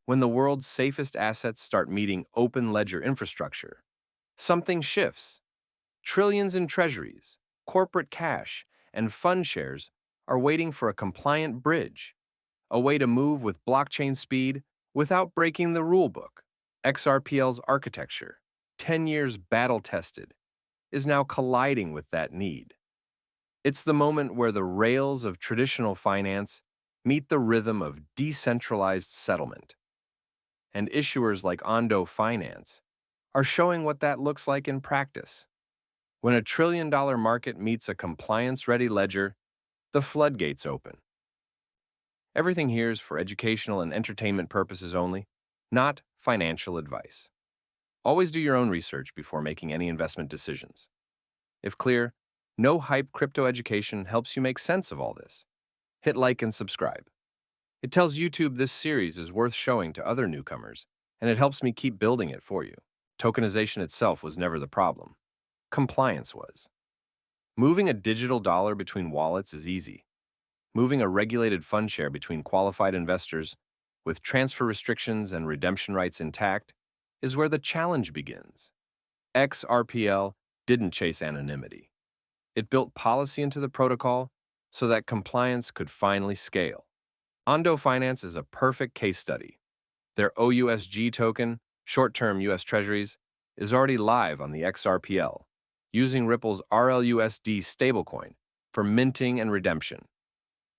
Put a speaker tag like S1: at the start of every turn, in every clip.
S1: When the world's safest assets start meeting open ledger infrastructure, something shifts. Trillions in treasuries, corporate cash, and fund shares are waiting for a compliant bridge, a way to move with blockchain speed without breaking the rulebook. XRPL's architecture, 10 years battle-tested, is now colliding with that need. It's the moment where the rails of traditional finance meet the rhythm of decentralized settlement. And issuers like Ondo Finance are showing what that looks like in practice. When a trillion-dollar market meets a compliance-ready ledger, the floodgates open. Everything here is for educational and entertainment purposes only, not financial advice. Always do your own research before making any investment decisions. If clear, no hype crypto education helps you make sense of all this. Hit like and subscribe. It tells YouTube this series is worth showing to other newcomers, and it helps me keep building it for you. Tokenization itself was never the problem. Compliance was. Moving a digital dollar between wallets is easy. Moving a regulated fund share between qualified investors with transfer restrictions and redemption rights intact is where the challenge begins. XRPL didn't chase anonymity. It built policy into the protocol so that compliance could finally scale. Ondo Finance is a perfect case study. Their OUSG token, short-term U.S. Treasuries, is already live on the XRPL, using Ripple's RLUSD stablecoin for minting and redemption.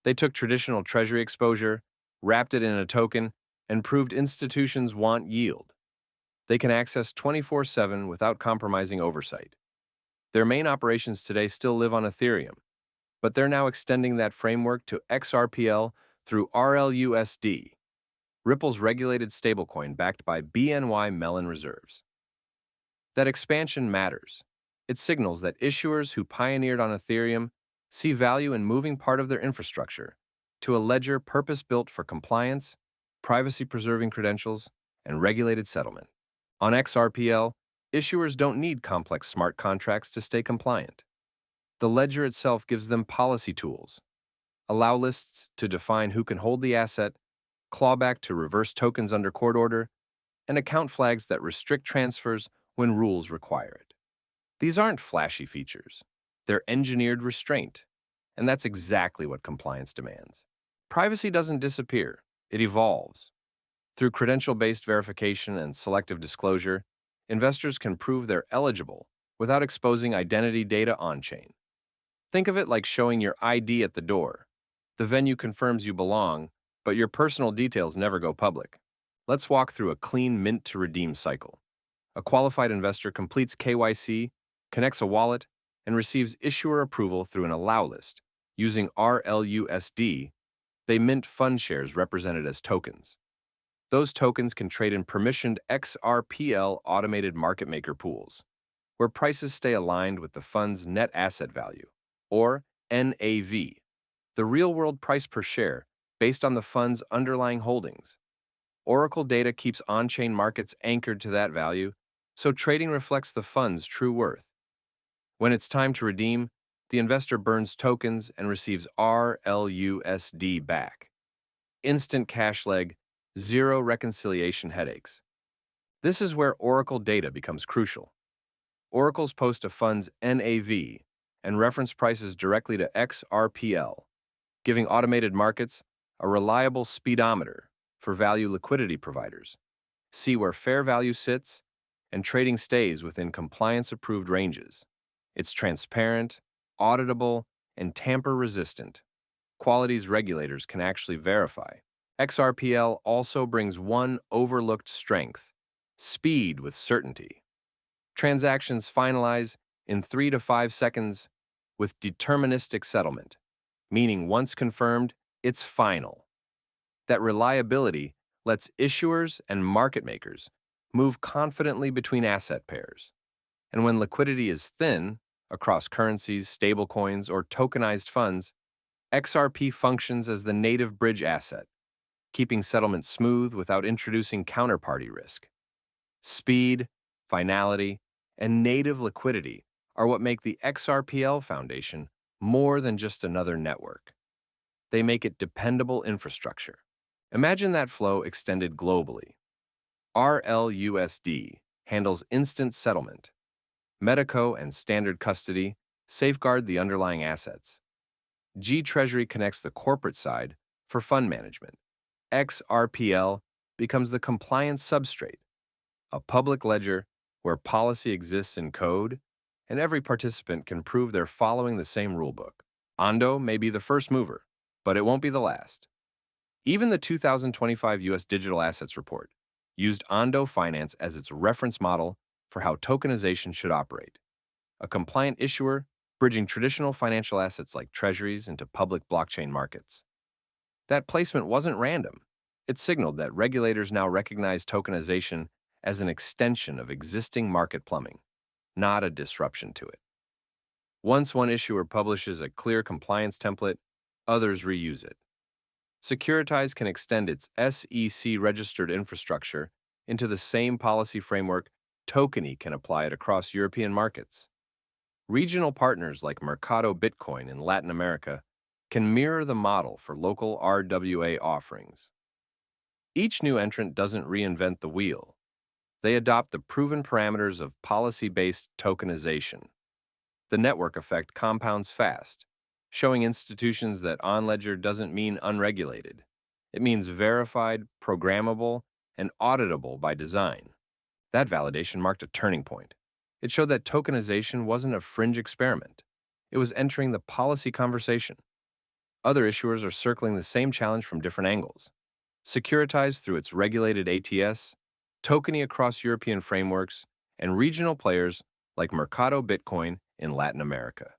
S1: They took traditional treasury exposure, wrapped it in a token, and proved institutions want yield. They can access 24/7 without compromising oversight. Their main operations today still live on Ethereum, but they're now extending that framework to XRPL through RLUSD, Ripple's regulated stablecoin backed by BNY Mellon reserves. That expansion matters. It signals that issuers who pioneered on Ethereum see value in moving part of their infrastructure to a ledger purpose-built for compliance, privacy-preserving credentials, and regulated settlement. On XRPL, issuers don't need complex smart contracts to stay compliant. The ledger itself gives them policy tools, Allowlists to define who can hold the asset, Clawback to reverse tokens under court order, and account flags that restrict transfers when rules require it. These aren't flashy features. They're engineered restraint, and that's exactly what compliance demands. Privacy doesn't disappear, it evolves. Through credential-based verification and selective disclosure, investors can prove they're eligible without exposing identity data on-chain. Think of it like showing your ID at the door. The venue confirms you belong, but your personal details never go public. Let's walk through a clean mint-to-redeem cycle. A qualified investor completes KYC, connects a wallet, and receives issuer approval through an allow list. Using RLUSD, they mint fund shares represented as tokens. Those tokens can trade in permissioned XRPL automated market maker pools, where prices stay aligned with the fund's net asset value, or NAV, the real-world price per share based on the fund's underlying holdings. Oracle data keeps on-chain markets anchored to that value, so trading reflects the fund's true worth. When it's time to redeem, the investor burns tokens and receives RLUSD back. Instant cash leg, zero reconciliation headaches. This is where Oracle data becomes crucial. Oracles post a fund's NAV and reference prices directly to XRPL, giving automated markets a reliable speedometer for value liquidity providers. See where fair value sits and trading stays within compliance-approved ranges. It's transparent, auditable, and tamper-resistant, qualities regulators can actually verify. XRPL also brings one overlooked strength: speed with certainty. Transactions finalize in 3 to 5 seconds with deterministic settlement, meaning once confirmed, it's final. That reliability lets issuers and market makers move confidently between asset pairs. And when liquidity is thin across currencies, stablecoins, or tokenized funds, XRP functions as the native bridge asset, keeping settlement smooth without introducing counterparty risk. Speed, finality, and native liquidity are what make the XRPL Foundation more than just another network. They make it dependable infrastructure. Imagine that flow extended globally. RLUSD handles instant settlement. Medico and standard custody safeguard the underlying assets. G-Treasury connects the corporate side for fund management. XRPL becomes the compliance substrate, a public ledger where policy exists in code and every participant can prove they're following the same rulebook. Ondo may be the first mover, but it won't be the last. Even the 2025 U.S. Digital Assets Report used Ondo Finance as its reference model for how tokenization should operate. A compliant issuer bridging traditional financial assets like treasuries into public blockchain markets. That placement wasn't random. It signaled that regulators now recognize tokenization as an extension of existing market plumbing, not a disruption to it. Once one issuer publishes a clear compliance template, others reuse it. Securitize can extend its SEC-registered infrastructure into the same policy framework Tokeny can apply it across European markets. Regional partners like Mercado Bitcoin in Latin America can mirror the model for local RWA offerings. Each new entrant doesn't reinvent the wheel. They adopt the proven parameters of policy-based tokenization. The network effect compounds fast, showing institutions that on-ledger doesn't mean unregulated. It means verified, programmable, and auditable by design. That validation marked a turning point. It showed that tokenization wasn't a fringe experiment. It was entering the policy conversation. Other issuers are circling the same challenge from different angles. Securitize through its regulated ATS, Tokeny across European frameworks, and regional players like Mercado Bitcoin in Latin America.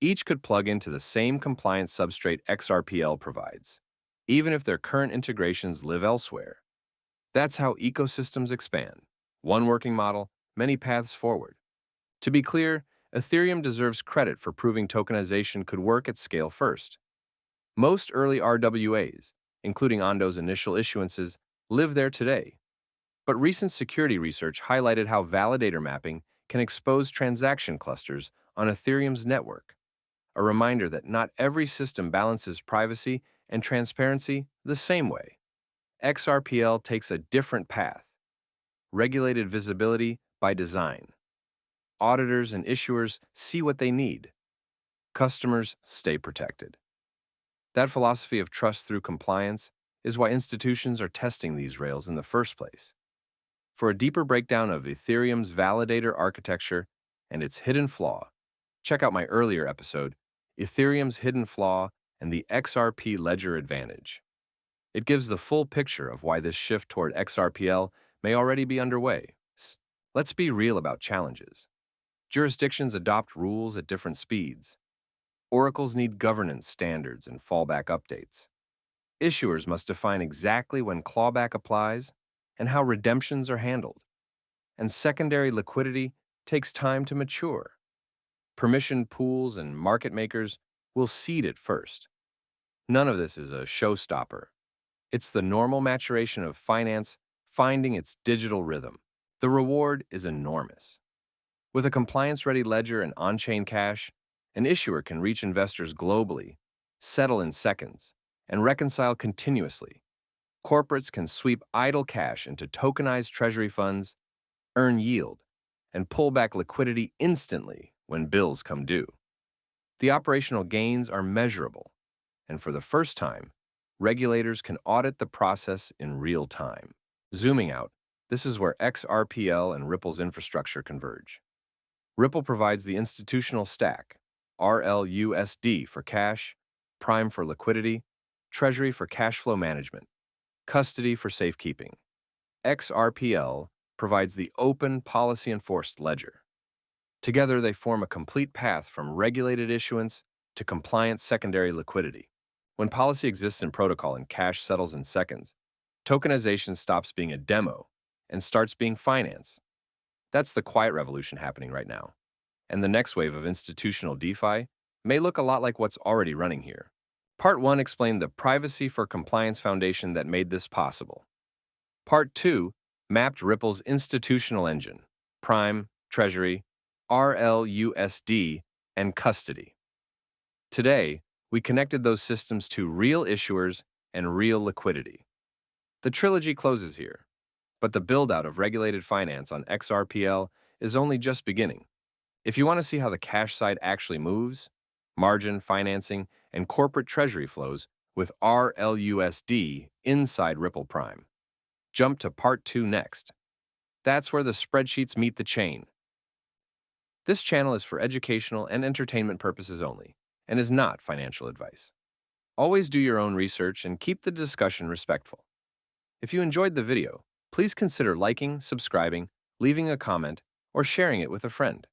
S1: Each could plug into the same compliance substrate XRPL provides, even if their current integrations live elsewhere. That's how ecosystems expand. One working model, many paths forward. To be clear, Ethereum deserves credit for proving tokenization could work at scale first. Most early RWAs, including Ondo's initial issuances, live there today. But recent security research highlighted how validator mapping can expose transaction clusters on Ethereum's network, a reminder that not every system balances privacy and transparency the same way. XRPL takes a different path. Regulated visibility by design. Auditors and issuers see what they need. Customers stay protected. That philosophy of trust through compliance is why institutions are testing these rails in the first place. For a deeper breakdown of Ethereum's validator architecture and its hidden flaw, check out my earlier episode, Ethereum's Hidden Flaw and the XRP Ledger Advantage. It gives the full picture of why this shift toward XRPL may already be underway. Let's be real about challenges. Jurisdictions adopt rules at different speeds. Oracles need governance standards and fallback updates. Issuers must define exactly when clawback applies and how redemptions are handled. And secondary liquidity takes time to mature. Permissioned pools and market makers will seed it first. None of this is a showstopper. It's the normal maturation of finance finding its digital rhythm. The reward is enormous. With a compliance-ready ledger and on-chain cash, an issuer can reach investors globally, settle in seconds, and reconcile continuously. Corporates can sweep idle cash into tokenized treasury funds, earn yield, and pull back liquidity instantly when bills come due. The operational gains are measurable, and for the first time, regulators can audit the process in real time. Zooming out, this is where XRPL and Ripple's infrastructure converge. Ripple provides the institutional stack, RLUSD for cash, Prime for liquidity, Treasury for cash flow management, custody for safekeeping. XRPL provides the open, policy-enforced ledger. Together, they form a complete path from regulated issuance to compliant secondary liquidity. When policy exists in protocol and cash settles in seconds, tokenization stops being a demo and starts being finance. That's the quiet revolution happening right now. And the next wave of institutional DeFi may look a lot like what's already running here. Part 1 explained the privacy for compliance foundation that made this possible. Part 2 mapped Ripple's institutional engine, Prime, Treasury, RLUSD, and custody. Today, we connected those systems to real issuers and real liquidity. The trilogy closes here, but the build-out of regulated finance on XRPL is only just beginning. If you want to see how the cash side actually moves, margin, financing, and corporate treasury flows with RLUSD inside Ripple Prime, jump to Part 2 next. That's where the spreadsheets meet the chain. This channel is for educational and entertainment purposes only, and is not financial advice. Always do your own research and keep the discussion respectful. If you enjoyed the video, please consider liking, subscribing, leaving a comment, or sharing it with a friend.